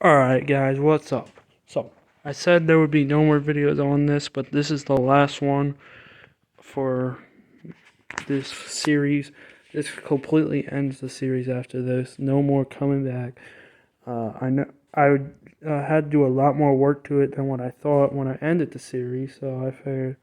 Alright guys, what's up? So, I said there would be no more videos on this, but this is the last one for this series. This completely ends the series after this. No more coming back. I know I had to do a lot more work to it than what I thought when I ended the series, so I figured,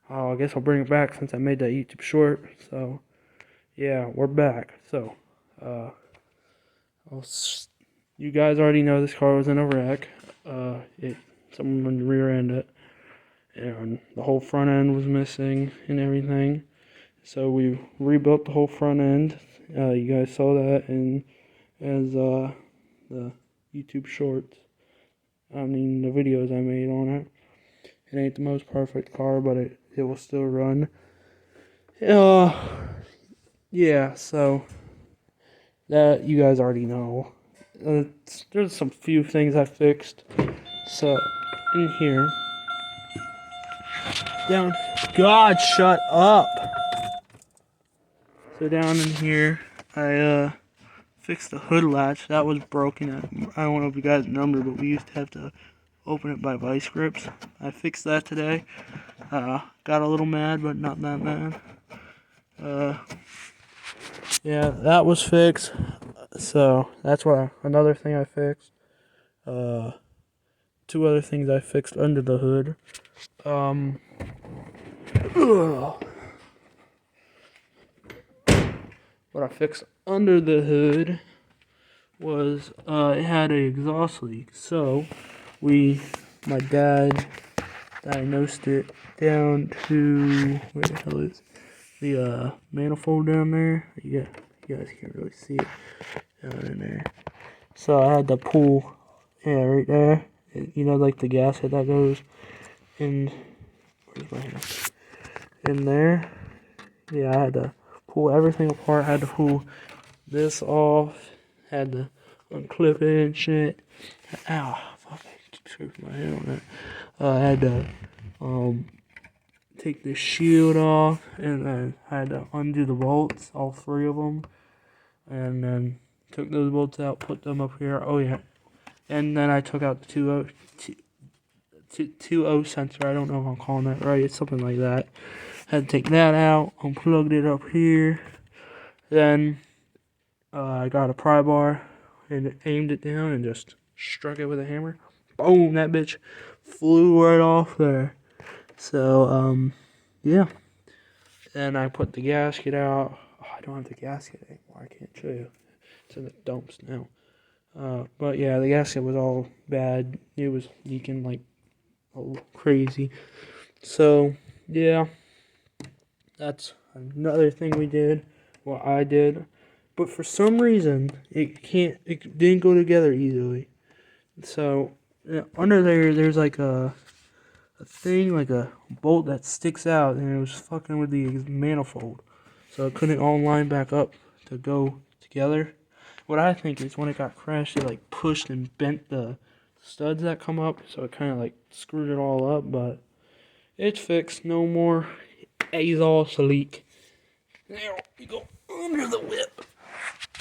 I guess I'll bring it back since I made that YouTube short. So, yeah, we're back. So, you guys already know this car was in a wreck. Someone rear-ended it, and the whole front end was missing and everything. So we rebuilt the whole front end. You guys saw that in the YouTube shorts. I mean, the videos I made on it. It ain't the most perfect car, but it will still run. Yeah. So that you guys already know. There's some few things I fixed. So in here, God, shut up. So down in here, I fixed the hood latch. That was broken. I don't know if you guys remember, but we used to have to open it by vice grips. I fixed that today. Got a little mad, but not that mad. Yeah, that was fixed. So that's another thing I fixed. Two other things I fixed under the hood. What I fixed under the hood was it had an exhaust leak. So my dad diagnosed it down to where the hell is the manifold down there. You guys can't really see it down in there. So I had to pull, right there. You know, like the gasket that goes in. Where's my hand? In there. Yeah, I had to pull everything apart. Had to pull this off. Had to unclip it and shit. Ow, fuck! I scraped my head on that. I had to take the shield off, and then I had to undo the bolts, all three of them, and then took those bolts out, put them up here. Oh yeah, and then I took out the 2.0 sensor. I don't know if I'm calling that right. It's something like that. Had to take that out, unplugged it up here. Then I got a pry bar and aimed it down and just struck it with a hammer. Boom! That bitch flew right off there. So yeah. Then I put the gasket out. Oh, I don't have the gasket anymore. I can't show you. It's in the dumps now. But yeah, the gasket was all bad. It was leaking like crazy. So yeah, that's another thing we did. Well, I did, but for some reason it didn't go together easily. So under there's like a thing, like a bolt that sticks out, and it was fucking with the manifold, so it couldn't all line back up to go together. What I think is when it got crashed, it like pushed and bent the studs that come up, so it kind of like screwed it all up. But it's fixed. No more exhaust leak. There we go under the whip.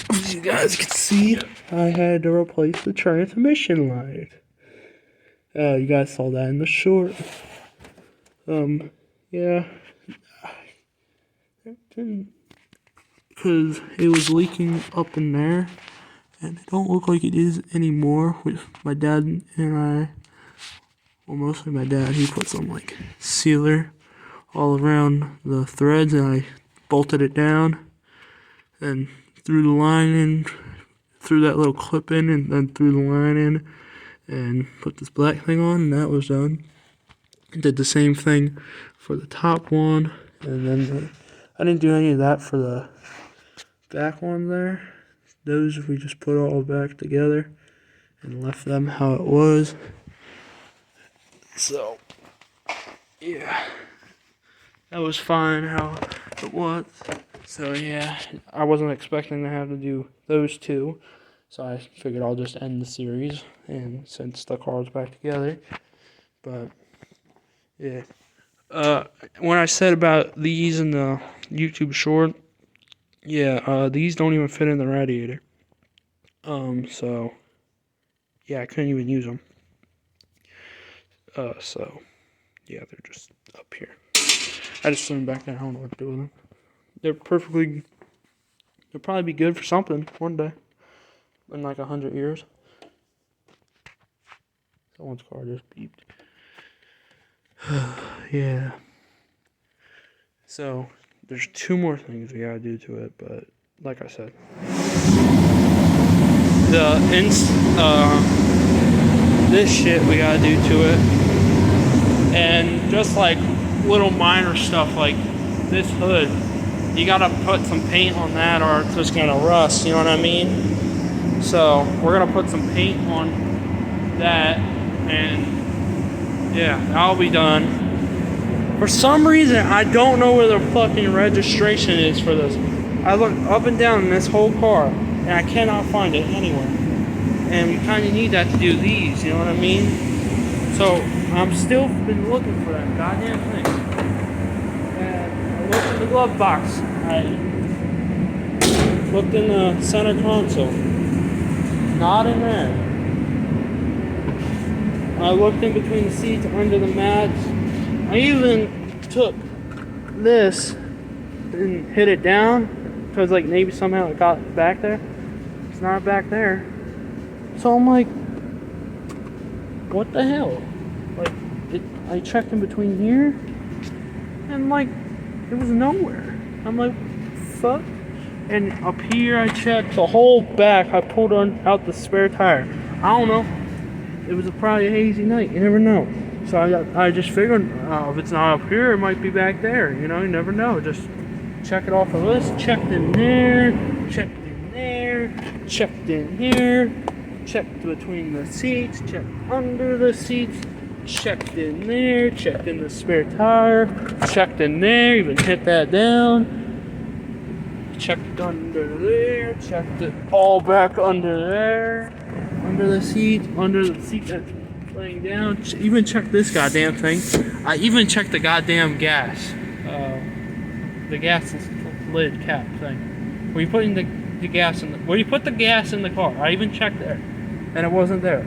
As you guys can see, I had to replace the transmission line. You guys saw that in the short. Yeah. Because it was leaking up in there, and it don't look like it is anymore. With my dad and I, well, mostly my dad, he put some like sealer all around the threads, and I bolted it down and threw the line in, threw that little clip in, and then threw the line in and put this black thing on, and that was done. Did the same thing for the top one, and then I didn't do any of that for the back one there. Those we just put all back together and left them how it was. So yeah, that was fine how it was. So yeah, I wasn't expecting to have to do those two, so I figured I'll just end the series, and since the car's back together. But yeah, when I said about these in the YouTube short, yeah, these don't even fit in the radiator. So yeah, I couldn't even use them. So yeah, they're just up here. I just threw them back there. I don't know what to do with them. They'll probably be good for something one day. In like 100 years. Someone's car just beeped. Yeah. So there's 2 more things we gotta do to it, but like I said, this shit we gotta do to it, and just like little minor stuff like this hood, you gotta put some paint on that or it's just gonna rust. You know what I mean? So we're gonna put some paint on that, and yeah, that'll be done. For some reason, I don't know where the fucking registration is for this. I look up and down in this whole car, and I cannot find it anywhere. And we kind of need that to do these, you know what I mean? So I'm still been looking for that goddamn thing. And I looked in the glove box. I looked in the center console. Not in there. I looked in between the seats, under the mats. I even took this and hit it down because like maybe somehow it got back there. It's not back there. So I'm like, what the hell? Like, I checked in between here and like it was nowhere. I'm like, fuck. And up here I checked the whole back. I pulled out the spare tire. I don't know. It was probably a hazy night. You never know. So I just figured if it's not up here, it might be back there. You know, you never know. Just check it off the list. Checked in there. Checked in there. Checked in here. Checked between the seats. Checked under the seats. Checked in there. Checked in the spare tire. Checked in there. Even hit that down. Checked under there. Checked it all back under there. Under the seat that's laying down. Even checked this goddamn thing. I even checked the goddamn gas. The gas lid cap thing. Where you putting the gas in where you put the gas in the car. I even checked there. And it wasn't there.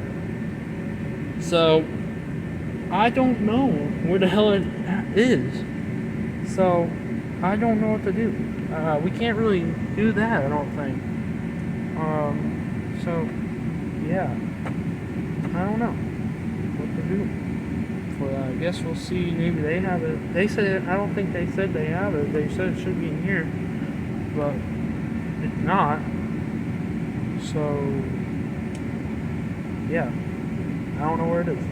So I don't know where the hell it is. So I don't know what to do. We can't really do that, I don't think. So yeah. I don't know what to do for that. I guess we'll see. Maybe they have it. They said, I don't think they said they have it. They said it should be in here, but it's not. So yeah, I don't know where it is.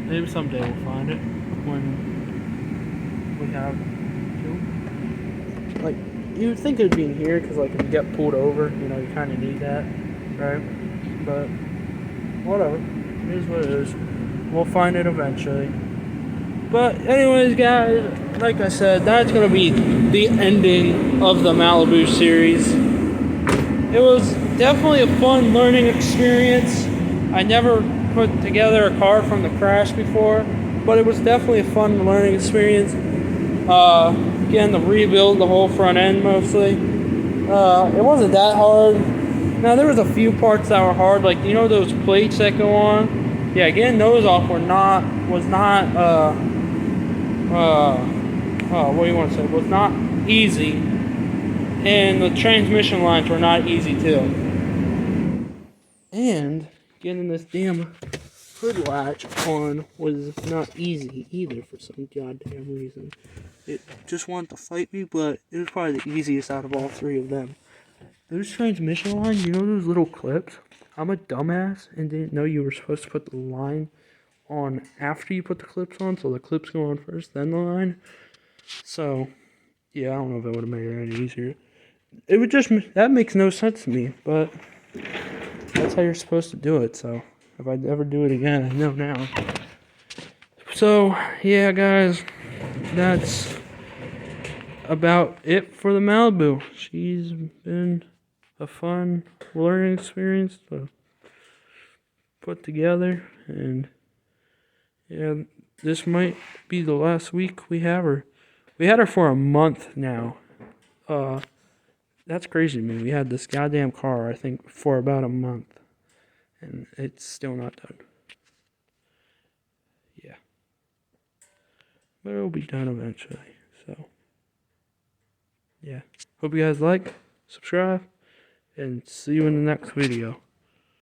Maybe someday we'll find it when we have to. Like, you would think it'd be in here because like if you get pulled over, you know, you kind of need that, right? But whatever, it is what it is. We'll find it eventually. But anyways, guys, like I said, that's gonna be the ending of the Malibu series. It was definitely a fun learning experience. I never put together a car from the crash before, but it was definitely a fun learning experience. Again, the rebuild, the whole front end mostly. It wasn't that hard. Now there was a few parts that were hard, like you know those plates that go on. Yeah, getting those off was not what do you want to say? Was not easy, and the transmission lines were not easy too. And getting this damn hood latch on was not easy either for some goddamn reason. It just wanted to fight me, but it was probably the easiest out of all 3 of them. Those transmission lines, you know those little clips? I'm a dumbass and didn't know you were supposed to put the line on after you put the clips on, so the clips go on first, then the line. So, yeah, I don't know if it would have made it any easier. It would just, that makes no sense to me, but that's how you're supposed to do it, so if I ever do it again, I know now. So, yeah, guys, that's about it for the Malibu. She's been a fun learning experience to put together, and yeah, this might be the last week we have her. We had her for a month now. That's crazy to me. We had this goddamn car, I think, for about a month. and it's still not done. Yeah. But it'll be done eventually, so yeah. Hope you guys like, subscribe, and see you in the next video.